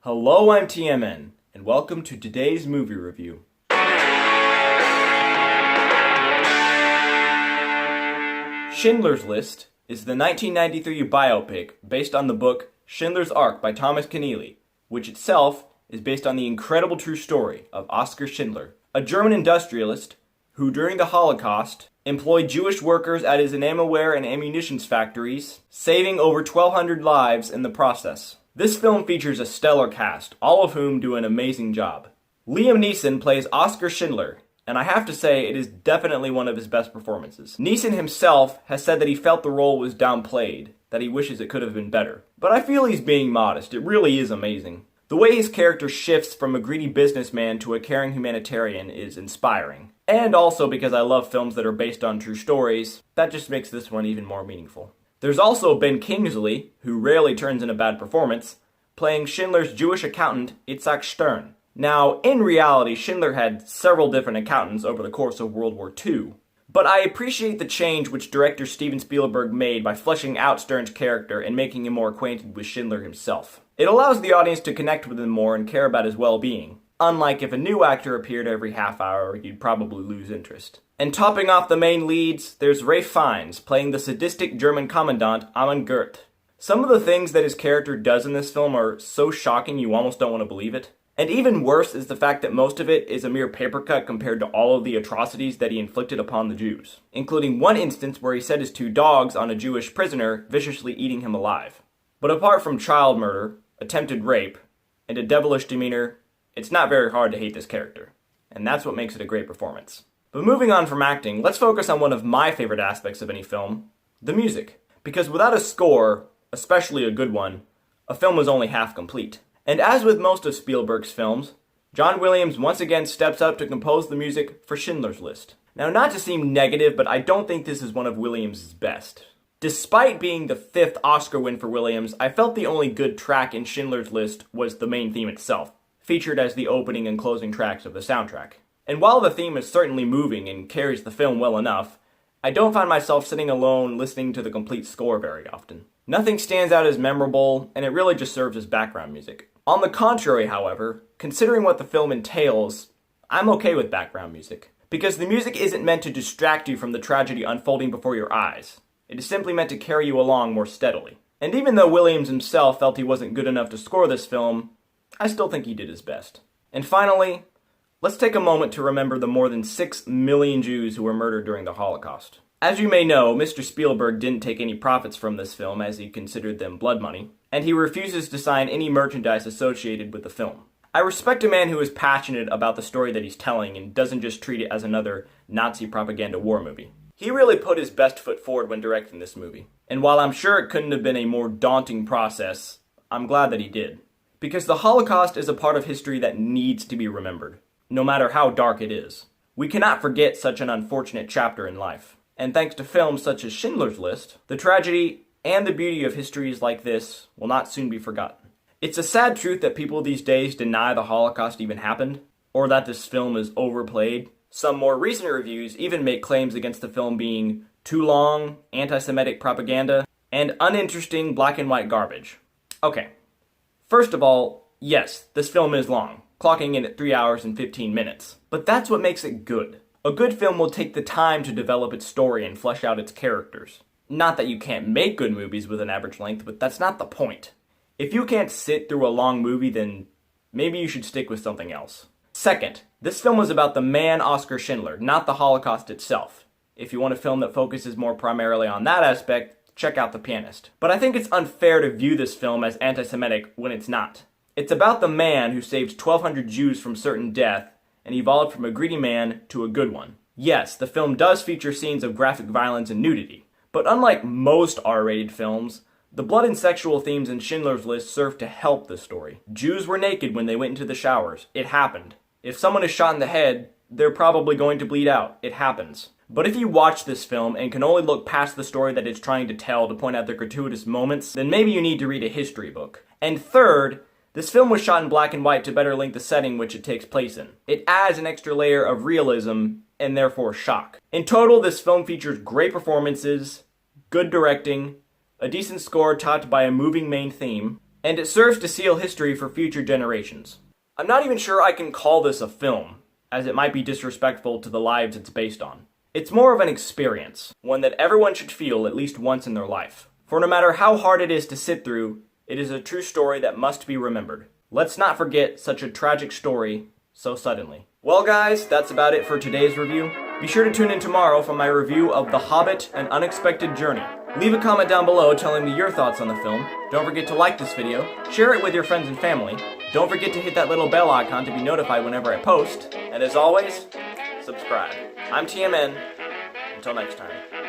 Hello, I'm TMN, and welcome to today's movie review. Schindler's List is the 1993 biopic based on the book Schindler's by Thomas Keneally, which itself is based on the incredible true story of Oskar Schindler, a German industrialist who during the Holocaust employed Jewish workers at his enamelware and ammunitions factories, saving over 1,200 lives in the process. This film features a stellar cast, all of whom do an amazing job. Liam Neeson plays Oskar Schindler, and I have to say it is definitely one of his best performances. Neeson himself has said that he felt the role was downplayed, that he wishes it could have been better. But I feel he's being modest, it really is amazing. The way his character shifts from a greedy businessman to a caring humanitarian is inspiring. And also because I love films that are based on true stories, that just makes this one even more meaningful. There's also Ben Kingsley, who rarely turns in a bad performance, playing Schindler's Jewish accountant, Itzhak Stern. Now, in reality, Schindler had several different accountants over the course of World War II. But I appreciate the change which director Steven Spielberg made by fleshing out Stern's character and making him more acquainted with Schindler himself. It allows the audience to connect with him more and care about his well-being. Unlike if a new actor appeared every half hour, you'd probably lose interest. And topping off the main leads, there's Ralph Fiennes, playing the sadistic German commandant Amon Goeth. Some of the things that his character does in this film are so shocking you almost don't want to believe it. And even worse is the fact that most of it is a mere paper cut compared to all of the atrocities that he inflicted upon the Jews, including one instance where he set his 2 dogs on a Jewish prisoner, viciously eating him alive. But apart from child murder, attempted rape, and a devilish demeanor, it's not very hard to hate this character. And that's what makes it a great performance. But moving on from acting, let's focus on one of my favorite aspects of any film, the music. Because without a score, especially a good one, a film is only half complete. And as with most of Spielberg's films, John Williams once again steps up to compose the music for Schindler's List. Now, not to seem negative, but I don't think this is one of Williams' best. Despite being the 5th Oscar win for Williams, I felt the only good track in Schindler's List was the main theme itself, featured as the opening and closing tracks of the soundtrack. And while the theme is certainly moving and carries the film well enough, I don't find myself sitting alone listening to the complete score very often. Nothing stands out as memorable, and it really just serves as background music. On the contrary, however, considering what the film entails, I'm okay with background music. Because the music isn't meant to distract you from the tragedy unfolding before your eyes. It is simply meant to carry you along more steadily. And even though Williams himself felt he wasn't good enough to score this film, I still think he did his best. And finally, let's take a moment to remember the more than 6 million Jews who were murdered during the Holocaust. As you may know, Mr. Spielberg didn't take any profits from this film as he considered them blood money, and he refuses to sign any merchandise associated with the film. I respect a man who is passionate about the story that he's telling and doesn't just treat it as another Nazi propaganda war movie. He really put his best foot forward when directing this movie. And while I'm sure it couldn't have been a more daunting process, I'm glad that he did. Because the Holocaust is a part of history that needs to be remembered, no matter how dark it is. We cannot forget such an unfortunate chapter in life. And thanks to films such as Schindler's List, the tragedy and the beauty of histories like this will not soon be forgotten. It's a sad truth that people these days deny the Holocaust even happened, or that this film is overplayed. Some more recent reviews even make claims against the film being too long, anti-Semitic propaganda, and uninteresting black and white garbage. Okay. First of all, yes, this film is long, clocking in at 3 hours and 15 minutes. But that's what makes it good. A good film will take the time to develop its story and flesh out its characters. Not that you can't make good movies with an average length, but that's not the point. If you can't sit through a long movie, then maybe you should stick with something else. Second, this film was about the man Oskar Schindler, not the Holocaust itself. If you want a film that focuses more primarily on that aspect, check out The Pianist. But I think it's unfair to view this film as anti-Semitic when it's not. It's about the man who saved 1,200 Jews from certain death and evolved from a greedy man to a good one. Yes, the film does feature scenes of graphic violence and nudity, but unlike most R-rated films, the blood and sexual themes in Schindler's List serve to help the story. Jews were naked when they went into the showers. It happened. If someone is shot in the head, they're probably going to bleed out. It happens. But if you watch this film and can only look past the story that it's trying to tell to point out the gratuitous moments, then maybe you need to read a history book. And third, this film was shot in black and white to better link the setting which it takes place in. It adds an extra layer of realism and therefore shock. In total, this film features great performances, good directing, a decent score topped by a moving main theme, and it serves to seal history for future generations. I'm not even sure I can call this a film, as it might be disrespectful to the lives it's based on. It's more of an experience, one that everyone should feel at least once in their life. For no matter how hard it is to sit through, it is a true story that must be remembered. Let's not forget such a tragic story so suddenly. Well guys, that's about it for today's review. Be sure to tune in tomorrow for my review of The Hobbit: An Unexpected Journey. Leave a comment down below telling me your thoughts on the film. Don't forget to like this video, share it with your friends and family. Don't forget to hit that little bell icon to be notified whenever I post. And as always, subscribe. I'm TMN. Until next time.